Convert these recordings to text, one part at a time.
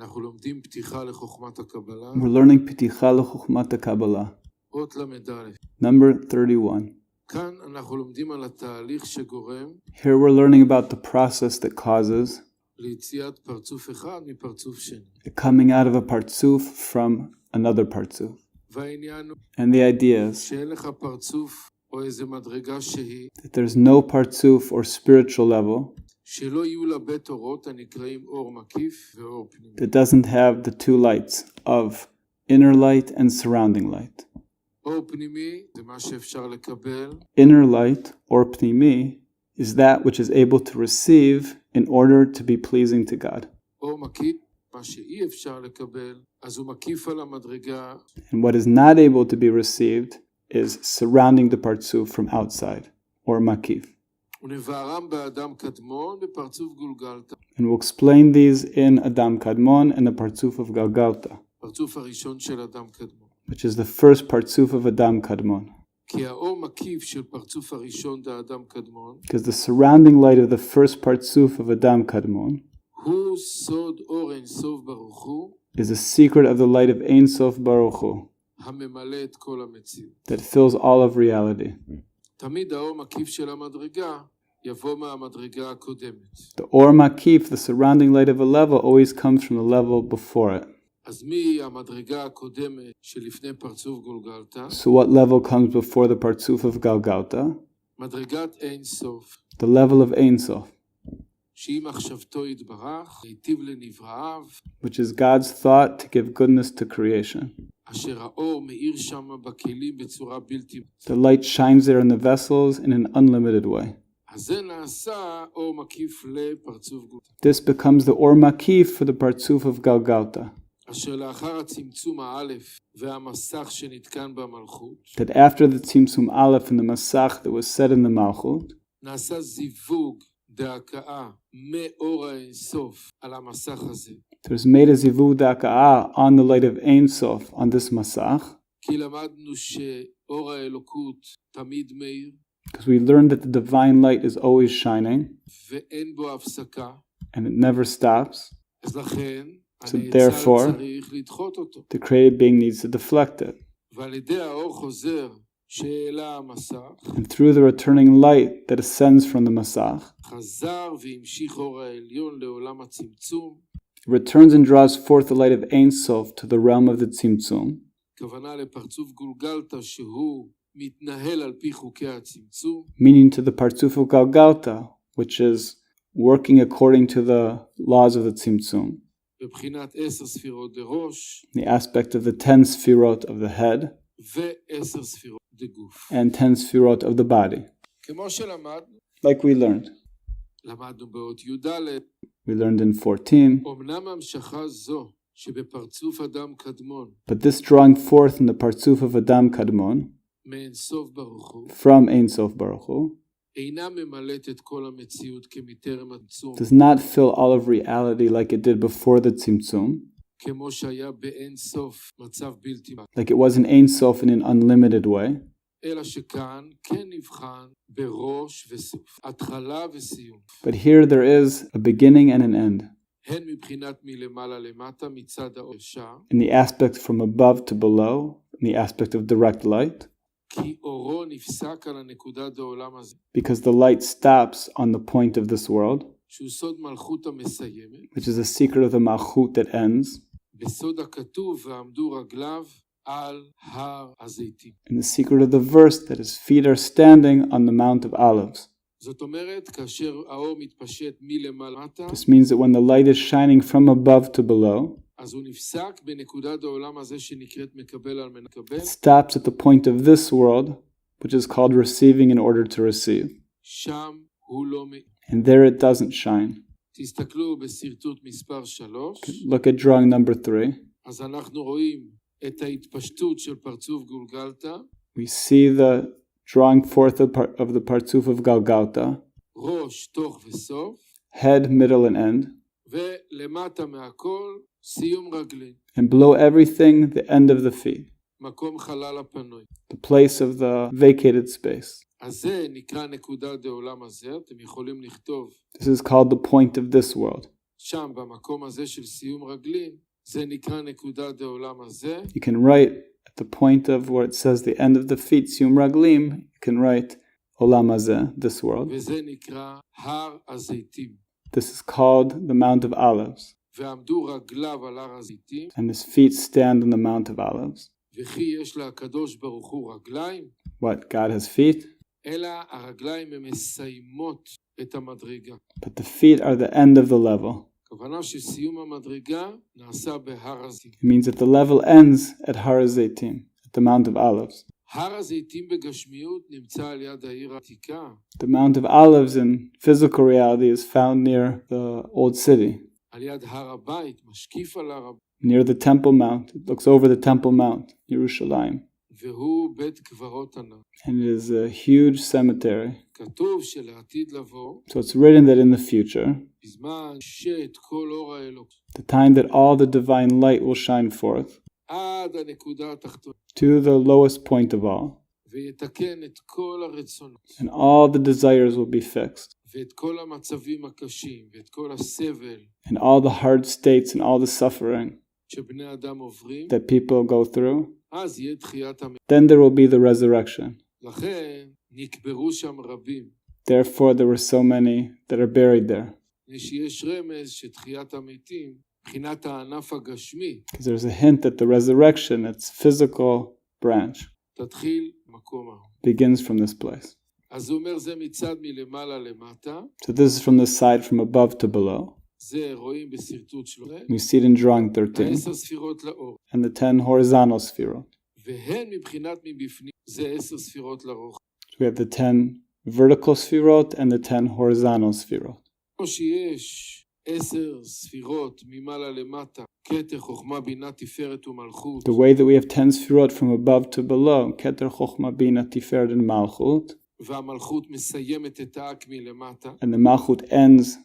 אנחנו לומדים פתיחה לחוכמת הקבלה. We're learning פתיחה לחוכמת הקבלה. אות למד'. Number 31. כאן אנחנו לומדים על התהליך שגורם Here we're learning about the process that causes ליציאת פרצוף אחד מפרצוף שני. the coming out of a partsuf from another partsuf. והעניין הוא And the idea is שאין לך פרצוף או איזה מדרגה שהיא, that there's no partsuf or spiritual level שלא יהיו לה בית אורות הנקראים אור מקיף ואור פנימי. that doesn't have the two lights of inner light and surrounding light. אור פנימי זה מה שאפשר לקבל, Inner light, or pnimi, is that which is able to receive in order to be pleasing to God. אור מקיף, מה שאי אפשר לקבל, אז הוא מקיף על המדרגה, And what is not able to be received is surrounding the partsuf from outside, or makif. ונבערם באדם קדמון בפרצוף גולגלתא. And we'll explain these in Adam Kadmon and the partsuf of Galgalta, פרצוף הראשון של אדם קדמון. which is the first partsuf of Adam Kadmon. כי האור מקיף של פרצוף הראשון דאדם קדמון, Because the surrounding light of the first partsuf of Adam Kadmon הוא סוד אור אין סוף ברוך הוא, is a secret of the light of Ein Sof Baruch Hu הממלא את כל המציאות. that fills all of reality. תמיד האור מקיף של המדרגה יבוא מהמדרגה הקודמת. The or makif, the surrounding light of a level, always comes from the level before it. אז מי המדרגה הקודמת שלפני פרצוף גולגלתא? So what level comes before the partsuf of Galgalta? מדרגת אין סוף, The level of Ein Sof, שהיא מחשבתו יתברך, היטיב לנבראיו, which is God's thought to give goodness to creation. אשר האור מאיר שם בכלים בצורה בלתי. The light shines there in the vessels in an unlimited way. אז זה נעשה אור מקיף לפרצוף גולגלתא. This becomes the or makif for the partsuf of Galgalta, אשר לאחר הצמצום האלף והמסך שנתקן במלכות, that after the Tzimtzum Aleph and the Masach that was said in the Malchut, נעשה זיווג דהכאה מאור האינסוף על המסך הזה. there's made a zivug daka'ah on the light of Ein Sof on this Masach, כי למדנו שאור האלוקות תמיד מאיר, because we learned that the divine light is always shining ואין בו הפסקה, and it never stops. אז לכן So הנאצל therefore, צריך לדחות אותו. the created being needs to deflect it. ועל ידי האור חוזר שהעלה המסך, And through the returning light that ascends from the Masach, חזר והמשיך אור העליון לעולם הצמצום, it returns and draws forth the light of Ein Sof to the realm of the Tzimtzum, כוונה לפרצוף גולגלתא שהוא מתנהל על פי חוקי הצמצום, meaning to the Partsuf of Galgalta, which is working according to the laws of the Tzimtzum, בבחינת 10 ספירות דראש, the aspect of the 10 sfirot of the head ו10 ספירות דגוף. and 10 sfirot of the body. כמו שלמדנו, Like we learned. למדנו באות י"ד, We learned in 14, אמנם המשכה זו שבפרצוף אדם קדמון, but this drawing forth in the Partsuf of Adam Kadmon, מאין סוף ברוך הוא, from Ein Sof Baruch Hu, אינה ממלאת את כל המציאות כמטרם הצמצום, does not fill all of reality like it did before the Tzimtzum, כמו שהיה באין סוף מצב בלתי מוגבל, like it was in Ein Sof in an unlimited way, אלא שכאן כן נבחן בראש וסוף, התחלה וסיום, but here there is a beginning and an end, הן מבחינת מלמעלה למטה מצד האור ישר, in the aspect from above to below, in the aspect of direct light, כי אורו נפסק על הנקודת העולם הזה, because the light stops on the point of this world, שהוא סוד מלכות המסיימת, which is a secret of the Malchut that ends, בסוד הכתוב ועמדו רגליו על הר הזיתים. in the secret of the verse that his feet are standing on the Mount of Olives. זאת אומרת, כאשר האור מתפשט מלמטה, This means that when the light is shining from above to below, אז הוא נפסק בנקודת העולם הזה שנקראת מקבל על מקבל, it stops at the point of this world, which is called receiving in order to receive. שם הוא לא מאיר. And there it doesn't shine. תסתכלו בסרטוט מספר 3, Look at drawing number 3. אז אנחנו רואים את ההתפשטות של פרצוף גולגלתא, We see the drawing forth of the Partsuf of Galgalta, ראש, תוך וסוף, head, middle, and end, ולמטה מהכל, סיום רגלין, and below everything, the end of the feet, מקום חלל הפנוי. the place of the vacated space. אז זה נקרא נקודת העולם הזה, אתם יכולים לכתוב This is called the point of this world. שם במקום הזה של סיום רגלים, זה נקרא נקודה דעולם הזה. You can write at the point of where it says the end of the feet, Siyum Raglim, you can write Olam Hazeh, this world. וזה נקרא הר הזיתים. This is called the Mount of Olives. ועמדו רגליו על הר הזיתים, And his feet stand on the Mount of Olives. וכי יש לקדוש ברוך הוא רגליים, What? God has feet? אלא הרגליים הן מסיימות את המדרגה. But the feet are the end of the level. הכוונה שסיום המדרגה נעשה בהר הזיתים. It means that the level ends at Har HaZeitim, at the Mount of Olives. הר הזיתים בגשמיות נמצא על יד העיר העתיקה. The Mount of Olives in physical reality is found near the old city, על יד הר הבית, משקיף על הר הבית, near the Temple Mount. It looks over the Temple Mount, Yerushalayim. והוא בית קברות ענק. And it is a huge cemetery. כתוב שלעתיד לבוא, So it's written that in the future, בזמן שאת כל אור האלוק, the time that all the divine light will shine forth, עד הנקודה התחתונה, to the lowest point of all, ויתקן את כל הרצונות, and all the desires will be fixed, ואת כל המצבים הקשים, ואת כל הסבל, and all the hard states and all the suffering שבני אדם עוברים, that people go through, אז יהיה תחיית המתים. then there will be the resurrection. לכן נקברו שם רבים, Therefore there were so many that are buried there, שיש רמז שתחיית המתים, מבחינת הענף הגשמי, because there's a hint that the resurrection, its physical branch, תתחיל מקום ההוא. begins from this place. אז הוא אומר זה מצד מלמעלה למטה, So this is from the side from above to below. זה רואים בסרטוט שלו, We see it in drawing 13, 10 ספירות לאור, and the 10 horizontal spherot. והן מבחינת מבפנים, זה 10 ספירות לרוחב. We have the 10 vertical spherot and the 10 horizontal spherot. כמו שיש 10 ספירות ממעלה למטה, כתר חוכמה בינה תפארת ומלכות, The way that we have 10 spherot from above to below, Keter, Chochmah, Bina, Tiferet, and Malchut, והמלכות מסיימת את האק מלמטה, and the Malchut ends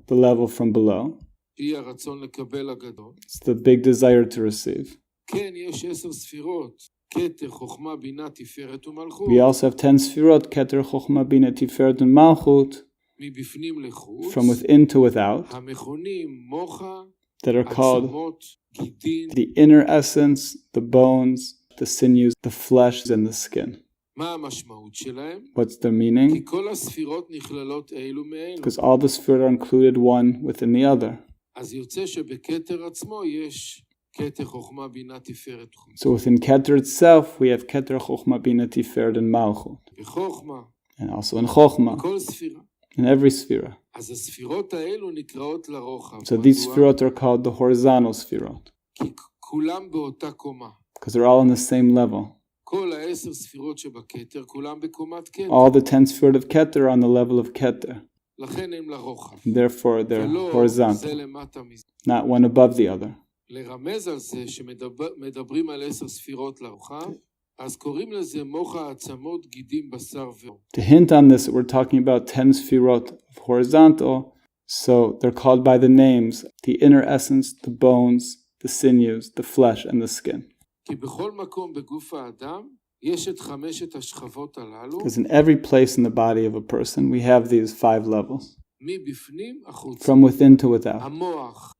the level from below. שהיא הרצון לקבל הגדול. It's the big desire to receive. כן, יש 10 ספירות, כתר חוכמה בינה תפארת ומלכות, We also have 10 spherot, Keter, Chochmah, Bina, Tiferet, and Malchut, מבפנים לחוץ, from within to without, המכונים מוחה, that are called עצמות, גידין. the inner essence, the bones, the sinews, the flesh, and the skin. מה המשמעות שלהם? What's the כי meaning? כל הספירות נכללות אלו מאלו. Because all the spherot are included one within the other. אז יוצא שבכתר עצמו יש כתר חוכמה בינה תפארת. So within Keter itself, we have Keter, Chochmah, Bina, Tiferet, and Malchut. וחוכמה, And also in Chochmah, כל ספירה. in every sphere. אז הספירות האלו נקראות לרוחב. So these מדוע? spherot are called the horizontal spherot, כי כולם באותה קומה. because they're all on the same level. כל 10 ספירות שבכתר, כולם בקומת כתר. All the 10 spherot of Keter are on the level of Keter. לכן הם לרוחב. Therefore, they're ולא horizontal, זה למטה מזה. not one above the other. לרמז על זה שמדברים על 10 ספירות לרוחב, אז קוראים לזה מוח העצמות, גידים, בשר ועור. To hint on this, we're talking about 10 spherot of horizontal, so they're called by the names, the inner essence, the bones, the sinews, the flesh, and the skin. כי בכל מקום בגוף האדם יש את 5 השכבות הללו, Because in every place in the body of a person, we have these 5 levels, מבפנים החוצה. from within to without.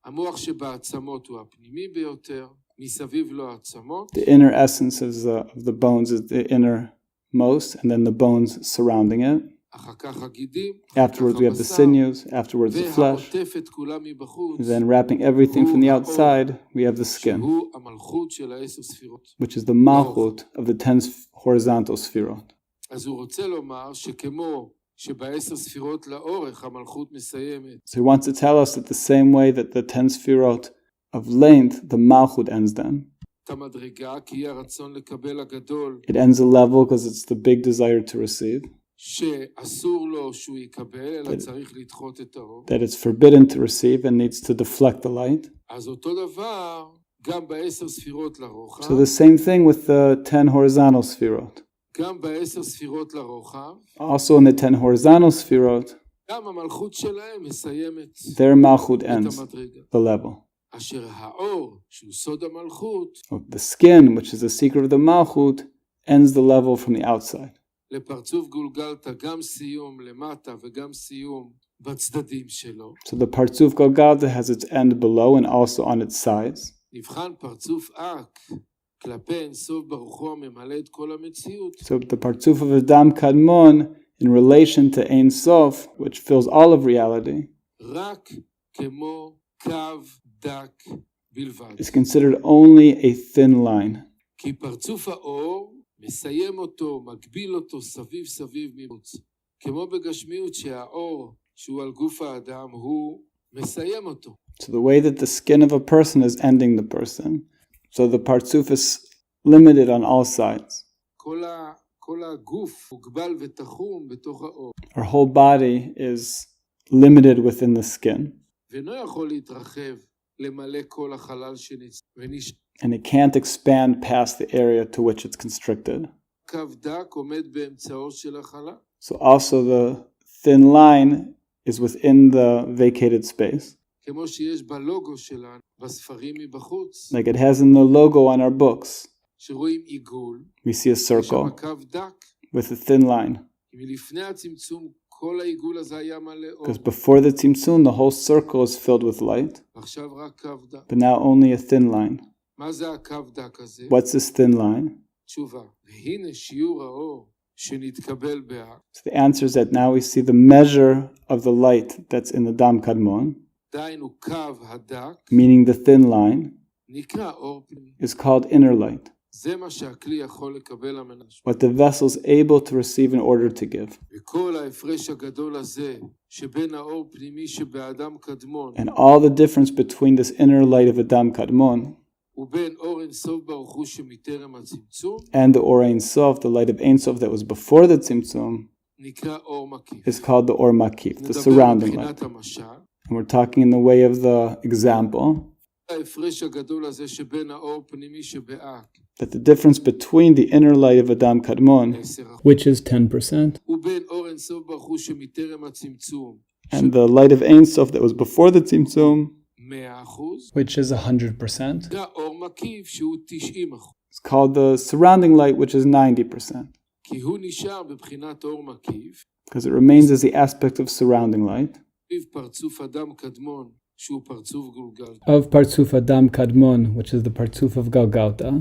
המוח שבעצמות הוא הפנימי ביותר, מסביב לו העצמות, The inner essence of the bones is the innermost, and then the bones surrounding it. אחר כך הגידים, Afterwards, we have the sinews. Afterwards, the flesh. והעוטף את כולם מבחוץ, And then wrapping everything from the outside, we have the skin, שהוא המלכות של 10 ספירות. which is the malchut of the 10 horizontal spherot. אז הוא רוצה לומר שכמו שב10 ספירות לאורך המלכות מסיימת, So he wants to tell us that the same way that the 10 spherot of length, the malchut ends them. את המדרגה, כי היא הרצון לקבל הגדול, It ends a level because it's the big desire to receive, שאסור לו שהוא יקבל, אלא צריך לדחות את האור. that it's forbidden to receive and needs to deflect the light. אז אותו דבר, גם ב10 ספירות לרוחב, So the same thing with the 10 horizontal spherot. גם ב10 ספירות לרוחב, Also in the 10 horizontal spherot, גם המלכות שלהם מסיימת their malchut את ends המדרגה. the level. אשר האור, שהוא סוד המלכות, The skin, which is the secret of the malchut, ends the level from the outside. לפרצוף גולגלת גם סיום למטה וגם סיום בצדדים שלו. So the Partzuf Golgotha has its end below and also on its sides. נבחן פרצוף אק כלפי אינסוף ברוך הוא הממלא את כל המציאות. So the Partzuf of Adam Kadmon in relation to Ein Sof, which fills all of reality, רק כמו קו דק בלבד. is considered only a thin line. כי פרצוף האור מסיים אותו, מגביל אותו סביב סביב מבחוץ. כמו בגשמיות שהאור שהוא על גוף האדם הוא מסיים אותו. So the way that the skin of a person is ending the person, so the Partzuf is limited on all sides. כל הגוף מוגבל ותחום בתוך האור. Our whole body is limited within the skin, ואינו יכול להתרחב למלא כל החלל ונשאר. and it can't expand past the area to which it's constricted. קו דק עומד באמצעו של החלל. So also the thin line is within the vacated space, כמו שיש בלוגו שלנו, בספרים מבחוץ, like it has in the logo on our books. שרואים עיגול, We see a יש שם circle קו דק. with a thin line, מלפני הצמצום, כל העיגול הזה היה מלא אור. because before the Tzimtzum, the whole circle is filled with light, עכשיו רק קו דק. but now only a thin line. מה זה הקו דק הזה? What's this thin line? תשובה. והנה שיעור האור שנתקבל באק. So the answer is that now we see the measure of the light that's in the Dam Kadmon, דהיינו קו הדק, meaning the thin line, נקרא אור פנימי. is called inner light, זה מה שהכלי יכול לקבל המנש. what the vessel is able to receive in order to give. וכל ההפרש הגדול הזה, שבין האור פנימי שבאדם קדמון, And all the difference between this inner light of Adam Kadmon ובין אור אינסוף ברוך הוא שמטרם הצמצום, and the Or Ein Sof, the light of Ein Sof that was before the Tzimtzum, נקרא אור מקיף. is called the Or Makif, the נדבר surrounding light. מבחינת המשל, And we're talking in the way of the example, ההפרש הגדול הזה שבין האור פנימי שבאק, that the difference between the inner light of Adam Kadmon, 10%, which is 10%, ובין אור אינסוף ברוך הוא שמטרם הצמצום, and the light of Ein Sof that was before the Tzimtzum, 100%, which is 100%, נקרא אור מקיף שהוא 90%. it's called the surrounding light, which is 90%, כי הוא נשאר בבחינת אור מקיף, because it remains as the aspect of surrounding light, סביב פרצוף אדם קדמון, שהוא פרצוף גולגל. of Partzuf Adam Kadmon, which is the Partzuf of Golgotha.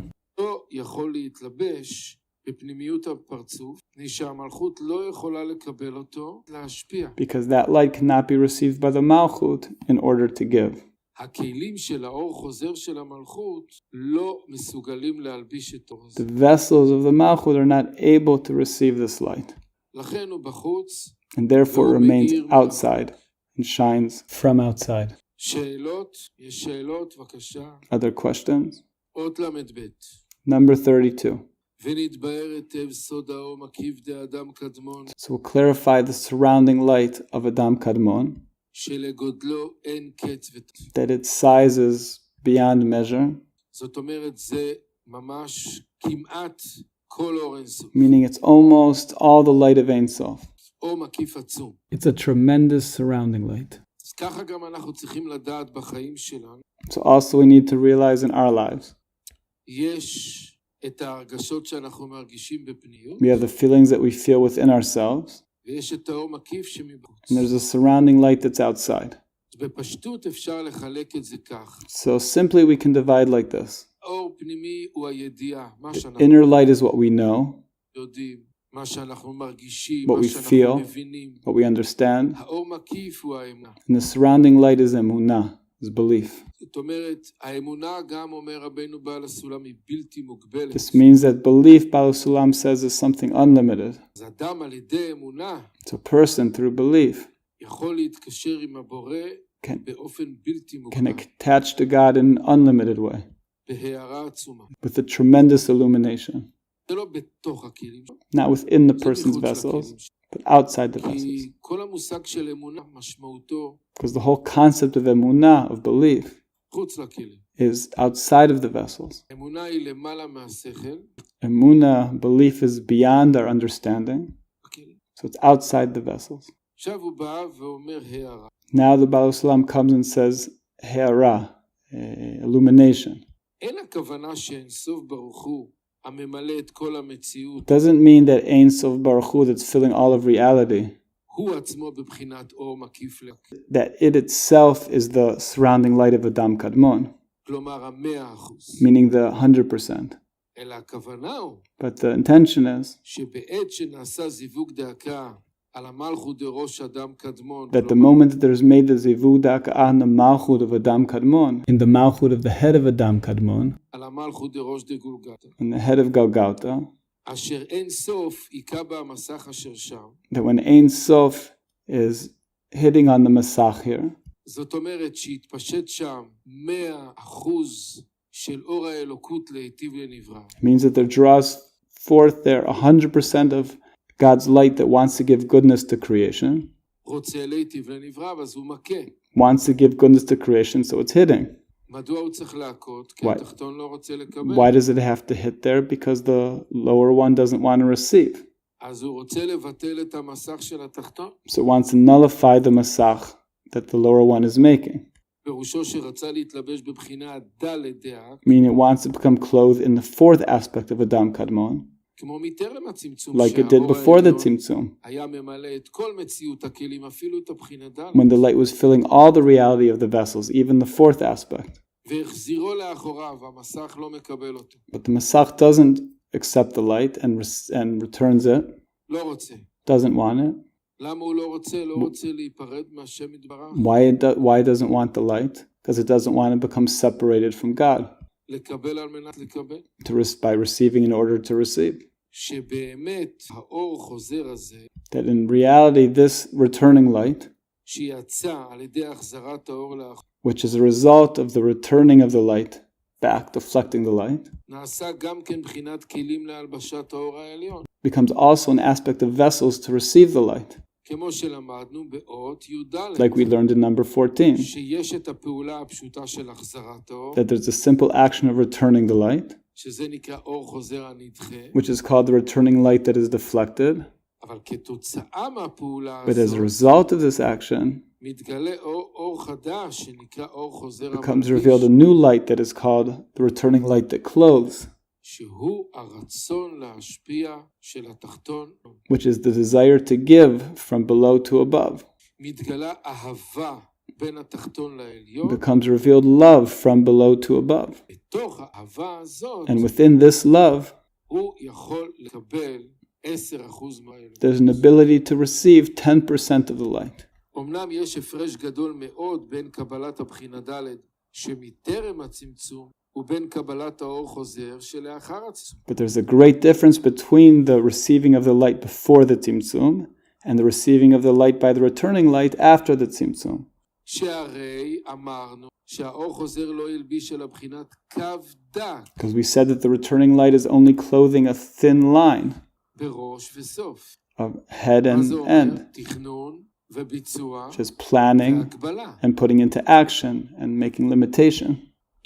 לא יכול להתלבש בפנימיות הפרצוף, מפני שהמלכות לא יכולה לקבל אותו, להשפיע. Because that light cannot be received by the Malchut in order to give. הכלים של האור חוזר של המלכות לא מסוגלים להלביש את האור הזה. The vessels of the Malchut are not able to receive this light, לכן הוא בחוץ. and therefore remains outside and shines from outside. שאלות? יש שאלות? בבקשה. Other questions? אות למ"ב. Number 32. ונתבהר היטב סוד האור מקיף דאדם קדמון, So we'll clarify the surrounding light of Adam Kadmon, שלגודלו אין קץ ותחתית. that its size is beyond measure, זאת אומרת, זה ממש כמעט כל אור אינסוף. meaning it's almost all the light of Ein Sof. אור מקיף עצום. It's a tremendous surrounding light. אז ככה גם אנחנו צריכים לדעת בחיים שלנו. So also we need to realize in our lives, יש את ההרגשות שאנחנו מרגישים בפניות, we have the feelings that we feel within ourselves, ויש את האור מקיף שמבחוץ. and there's a surrounding light that's outside. בפשטות אפשר לחלק את זה כך. So simply we can divide like this. אור פנימי הוא הידיעה, מה שאנחנו Inner light is what we know, יודעים, מה שאנחנו מרגישים, what מה we שאנחנו feel, מבינים. what we understand, האור מקיף הוא האמונה. and the surrounding light is emunah, is belief. זאת אומרת, האמונה גם אומר רבנו בעל הסולם היא בלתי מוגבלת. This means that belief, Baal Sulam says, is something unlimited. אז אדם על ידי אמונה So a person, through belief, יכול להתקשר עם הבורא can באופן בלתי can מוגבל, attach to God in an unlimited way, בהארה עצומה. with a tremendous illumination, זה לא בתוך הכלים, not within the זה person's מחוץ vessels, לכלים. but outside the vessels. כי כל המושג של אמונה, משמעותו Because the whole concept of emunah, of belief, חוץ לכלים. is outside of the vessels. אמונה היא למעלה מהשכל, Emunah, belief, is beyond our understanding, בכלים. so it's outside the vessels. עכשיו הוא בא ואומר הערה. Now the Baal Sulam comes and says, He'ara, illumination. אין הכוונה שאין סוף ברוך הוא הממלא את כל המציאות, Doesn't mean that Ein Sof Baruch Hu, that's filling all of reality, הוא עצמו בבחינת אור מקיף לק. that it itself is the surrounding light of Adam Kadmon, כלומר 100%. meaning the 100%. אלא הכוונה הוא But the intention is שבעת שנעשה זיווג דאקה על המלכות דראש אדם קדמון, that the moment that there's made the zivug da'akah on the malchut of Adam Kadmon, in the malchut of the head of Adam Kadmon, על המלכות דראש דגולגתה, and the head of Galgalta, אשר אין סוף היכה בה המסך אשר שם. that when Ein Sof is hitting on the Masach here, זאת אומרת שהתפשט שם 100% של אור האלוקות להיטיב לנברא. it means that there draws forth there 100% of God's light that wants to give goodness to creation, רוצה להיטיב לנברא, אז הוא מכה. wants to give goodness to creation, so it's hitting. מדוע הוא צריך להכות? כי Why? התחתון לא רוצה לקבל. Why does it have to hit there? Because the lower one doesn't want to receive. אז הוא רוצה לבטל את המסך של התחתון. So it wants to nullify the Masach that the lower one is making. פירושו שרצה להתלבש בבחינה ד' דאק, Meaning it wants to become clothed in the fourth aspect of Adam Kadmon, כמו מטרם הצמצום, like it did before the העליון Tzimtzum, היה ממלא את כל מציאות הכלים, אפילו את הבחינה ד', when the light was filling all the reality of the vessels, even the fourth aspect. והחזירו לאחוריו, המסך לא מקבל אותו. But the Masach doesn't accept the light and returns it, לא רוצה. doesn't want it. למה הוא לא רוצה? לא רוצה להיפרד מהשם יתברך. Why it doesn't want the light? Because it doesn't want to become separated from God, לקבל על מנת לקבל. by receiving in order to receive. שבאמת האור חוזר הזה, That in reality, this returning light, שיצא על ידי החזרת האור לאחור, which is a result of the returning of the light back, deflecting the light, נעשה גם כן בחינת כלים להלבשת האור העליון. becomes also an aspect of vessels to receive the light, כמו שלמדנו באות י"ד, like we learned in number 14, שיש את הפעולה הפשוטה של החזרת האור, that there's a simple action of returning the light, שזה נקרא אור חוזר הנדחה, which is called the returning light that is deflected, אבל כתוצאה מהפעולה but as a הזאת, result of this action, מתגלה אור חדש שנקרא אור חוזר becomes המלביש, revealed a new light that is called the returning light that clothes, שהוא הרצון להשפיע של התחתון. which is the desire to give from below to above. מתגלה אהבה בין התחתון לעליון, Becomes revealed love from below to above. בתוך האהבה הזאת And within this love, הוא יכול לקבל 10% מהאלוקות. there's an ability to receive 10% of the light. אמנם יש הפרש גדול מאוד בין קבלת הבחינה ד' שמטרם הצמצום ובין קבלת האור חוזר שלאחר הצמצום. But there's a great difference between the receiving of the light before the Tzimtzum and the receiving of the light by the returning light after the Tzimtzum. שהרי אמרנו שהאור חוזר לא ילביש על הבחינת קו דק Because we said that the returning light is only clothing a thin line בראש וסוף. of head מה זה and אומר? end, תכנון וביצוע just planning והגבלה. and putting into action and making limitation.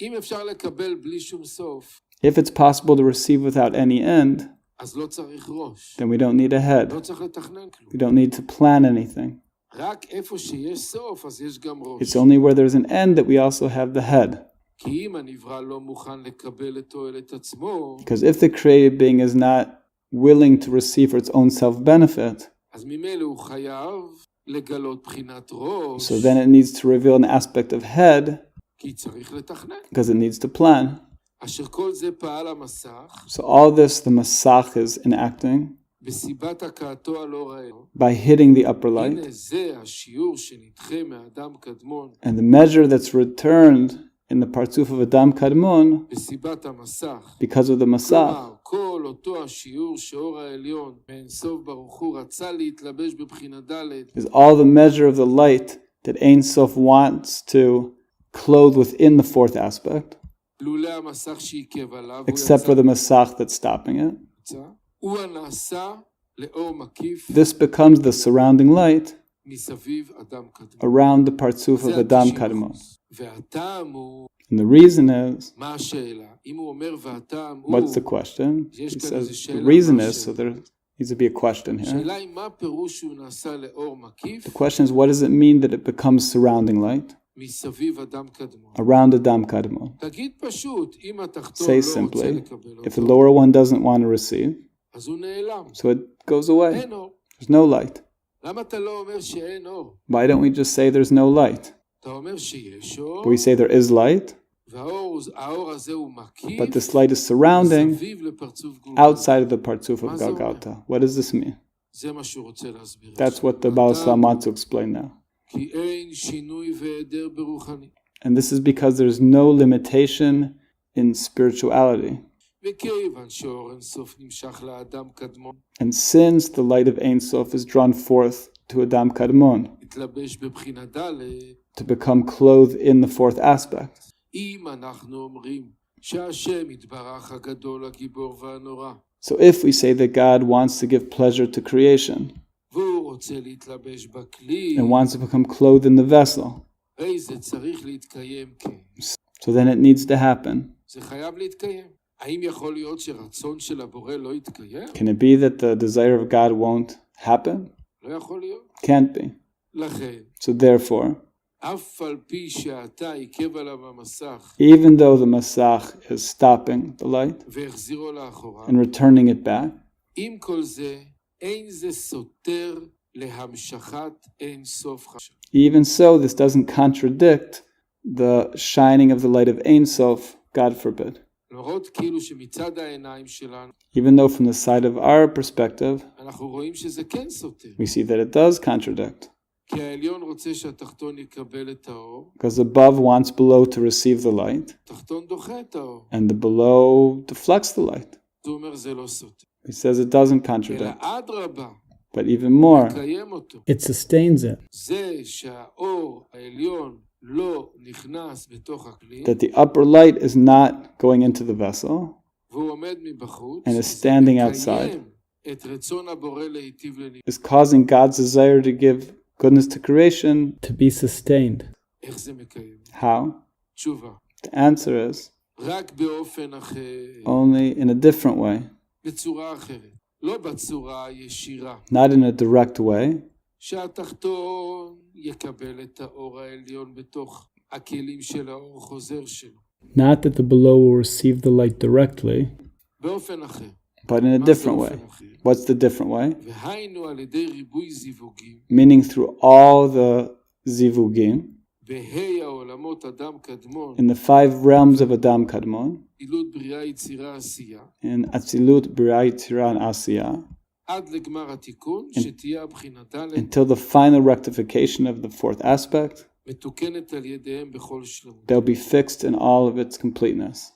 אם אפשר לקבל בלי שום סוף, If it's possible to receive without any end, אז לא צריך ראש. then we don't need a head. לא צריך לתכנן כלום. We don't need to plan anything. רק איפה שיש סוף, אז יש גם ראש. It's only where there's an end that we also have the head. כי אם הנברא לא מוכן לקבל את תועלת עצמו, Because if the created being is not willing to receive for its own self-benefit, אז ממילא הוא חייב לגלות בחינת ראש, so then it needs to reveal an aspect of head כי צריך לתכנן. because it needs to plan. אשר כל זה פעל המסך, So all this the Masach is enacting בסיבת הכאתו על אור האל. by hitting the upper light, הנה זה השיעור שנדחה מאדם קדמון, and the measure that's returned in the Partzuf of Adam Kadmon בסיבת המסך. because of the Masach כלומר, כל אותו השיעור שאור העליון מאין סוף ברוך הוא רצה להתלבש בבחינה ד', is all the measure of the light that Ein Sof wants to clothe within the fourth aspect, לולא המסך שעיכב עליו, הוא except for יצא, the Masach that's stopping it. הוא הנעשה לאור מקיף This becomes the surrounding light מסביב אדם קדמון. around the Partzuf of זה Adam 90%. Kadmon. והטעם הוא, And the reason is, מה השאלה? אם הוא אומר והטעם הוא, what's the question? יש He כאן איזה says, שאלה, the reason מה is, so השאלה? there needs to be a question here. השאלה היא מה פירוש שהוא נעשה לאור מקיף The question is, what does it mean that it becomes surrounding light מסביב אדם קדמון? around Adam Kadmon? תגיד פשוט, אם התחתון Say לא רוצה simply, לקבל if the אותו, lower one doesn't want to receive, אז הוא נעלם. so it goes away. אין אור. There's no light. למה אתה לא אומר שאין אור? Why don't we just say there's no light? אתה אומר שיש אור, But we say there is light, והאור הזה הוא מקיף, but this light is surrounding מסביב לפרצוף גולגולתה. outside of the Partsuf of Golgotha. What does this mean? זה מה שהוא רוצה להסביר. That's what the Baal Salam wants to explain now. כי אין שינוי והיעדר ברוחני. And this is because there's no limitation in spirituality. וכיוון שאור אין סוף נמשך לאדם קדמון, And since the light of Ein Sof is drawn forth to Adam Kadmon, התלבש בבחינה ד', to become clothed in the fourth aspect, אם אנחנו אומרים שהשם יתברך הגדול, הגיבור והנורא, so if we say that God wants to give pleasure to creation והוא רוצה להתלבש בכלי, and wants to become clothed in the vessel, הרי זה צריך להתקיים כן. so then it needs to happen. זה חייב להתקיים. האם יכול להיות שרצון של הבורא לא יתקיים? Can it be that the desire of God won't happen? לא יכול להיות. Can't be. לכן, So therefore, אף על פי שאתה עיכב עליו המסך even though the Masach is stopping the light והחזירו לאחורה, and returning it back, עם כל זה, אין זה סותר להמשכת אין סוף חשב. even so, this doesn't contradict the shining of the light of Ein Sof, God forbid. למרות כאילו שמצד העיניים שלנו, Even though from the side of our perspective, אנחנו רואים שזה כן סותר. we see that it does contradict. כי העליון רוצה שהתחתון יקבל את האור, Because above wants below to receive the light, התחתון דוחה את האור. and the below deflects the light. זה אומר זה לא סותר. He says it doesn't אלא contradict, אדרבה, but even more, מקיים אותו. it sustains it. זה שהאור העליון לא נכנס בתוך הכלי, That the upper light is not going into the vessel, והוא עומד מבחוץ, and is זה standing מקיים outside. את רצון הבורא להיטיב לנברא. is causing God's desire to give goodness to creation to be sustained. איך זה מקיים? How? תשובה. The answer is רק באופן אחר, only in a different way, בצורה אחרת. לא בצורה הישירה. not in a direct way, שהתחתון יקבל את האור העליון בתוך הכלים של האור חוזר שלו. not that the below will receive the light directly, באופן אחר. but in a מה זה different way. אופן אחר? What's the different way? והיינו על ידי ריבוי זיווגים, Meaning through all the zivugim, בהי העולמות אדם קדמון, in the 5 realms of Adam Kadmon, פעילות בריאה יצירה עשייה, in Atzilut, B'riyah, Yitzirah, and Asiyah, עד לגמר התיקון, שתהיה הבחינה ד' until the final rectification of the fourth aspect, מתוקנת על ידיהם בכל שלמות. they'll be fixed in all of its completeness.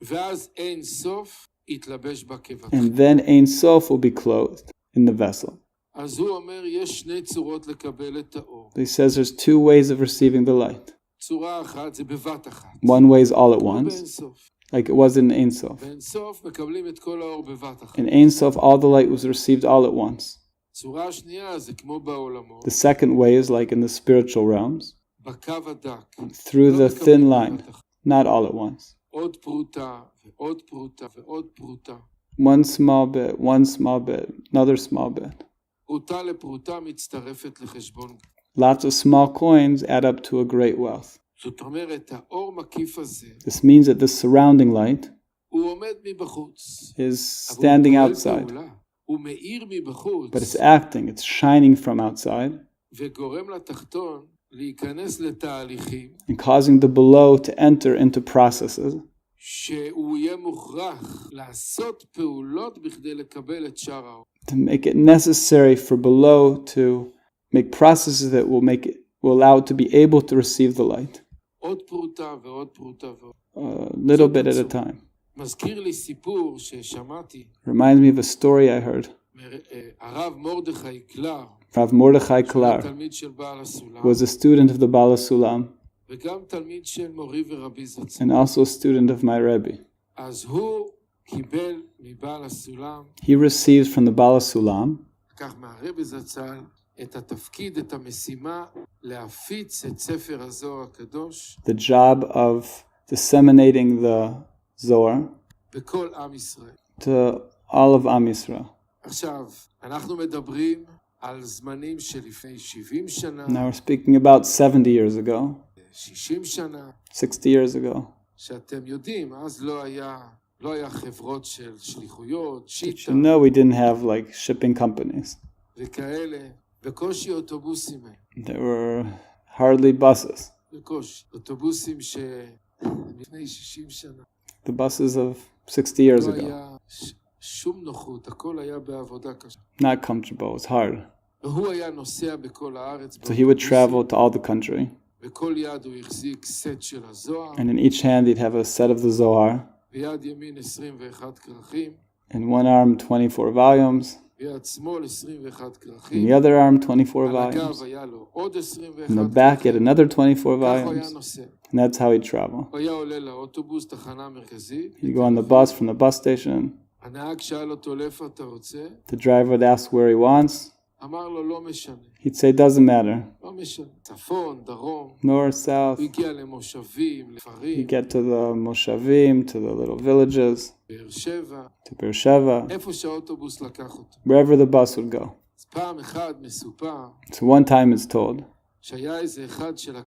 ואז אין סוף יתלבש בקבץ. And then Ein Sof will be clothed in the vessel. אז הוא אומר, יש שני צורות לקבל את האור. He says there's 2 ways of receiving the light. צורה אחת זה בבת אחת. One way is all at כמו באין once, סוף. like it was in Ein Sof. באין סוף מקבלים את כל האור בבת אחת. In Ein Sof, all the light was received all at once. צורה השנייה זה כמו בעולמות, The second way is like in the spiritual realms, בקו הדק. through לא the thin מקבלים line, בבת אחת. not all at once. עוד פרוטה ועוד פרוטה ועוד פרוטה. One small bit, one small bit, another small bit. פרוטה לפרוטה מצטרפת לחשבון. Lots of small coins add up to a great wealth. זאת אומרת, האור מקיף הזה, This means that the surrounding light הוא עומד מבחוץ. is אבל הוא standing פועל outside, פעולה. הוא מאיר מבחוץ, but it's acting, it's shining from outside, וגורם לתחתון להיכנס לתהליכים and causing the below to enter into processes שהוא יהיה מוכרח לעשות פעולות בכדי לקבל את שאר האור. to make it necessary for below to make processes that will allow it to be able to receive the light, עוד פרוטה ועוד פרוטה ועוד. a little bit at a time. מזכיר לי סיפור ששמעתי Reminds me of a story I heard. הרב מרדכי קלר, Rav Mordechai שהוא Klar תלמיד של בעל הסולם, was a student of the Bala Sulam וגם תלמיד של מורי ורבי זצ"ל. and also a student of my Rebbe. אז הוא קיבל מבעל הסולם, He received from the Bala Sulam לקח מהרבי זצ"ל את התפקיד, את המשימה, להפיץ את ספר הזוהר הקדוש the job of disseminating the Zohar בכל עם ישראל. to all of Am Yisrael. עכשיו, אנחנו מדברים על זמנים שלפני 70 שנה, Now we're speaking about 70 years ago, 60 שנה, 60 years ago. שאתם יודעים, אז לא היה חברות של שליחויות, But שיטה you know we didn't have like shipping companies וכאלה, בקושי אוטובוסים הם. There were hardly buses. בקושי. אוטובוסים לפני 60 שנה. The buses of 60 years לא ago. היה שום נוחות, הכל היה בעבודה קשה. Not comfortable, it was hard. והוא היה נוסע בכל הארץ. So he would travel to all the country. בכל יד הוא החזיק סט של הזוהר. And in each hand he'd have a set of the Zohar. ביד ימין 21 כרכים. In one arm 24 volumes. ביד שמאל 21 In כרכים. the other arm 24 על הגב volumes. היה לו עוד 21 In the back he had כרכים. another 24 כך הוא היה volumes. נוסע. And that's how he'd travel. הוא היה עולה לאוטובוס, תחנה מרכזית. He'd go on the bus from the bus station. הנהג שאל אותו לאיפה אתה רוצה? The driver would ask where he wants. אמר לו לא משנה. He'd say, doesn't matter. לא משנה. צפון, דרום. North, south. הוא הגיע למושבים, He'd לכפרים, get to the Moshavim, to the little villages, באר שבע, to Beersheba, איפה שהאוטובוס לקח אותו. wherever the bus would go. אז פעם אחד מסופר So one time it's told שהיה איזה אחד שלקח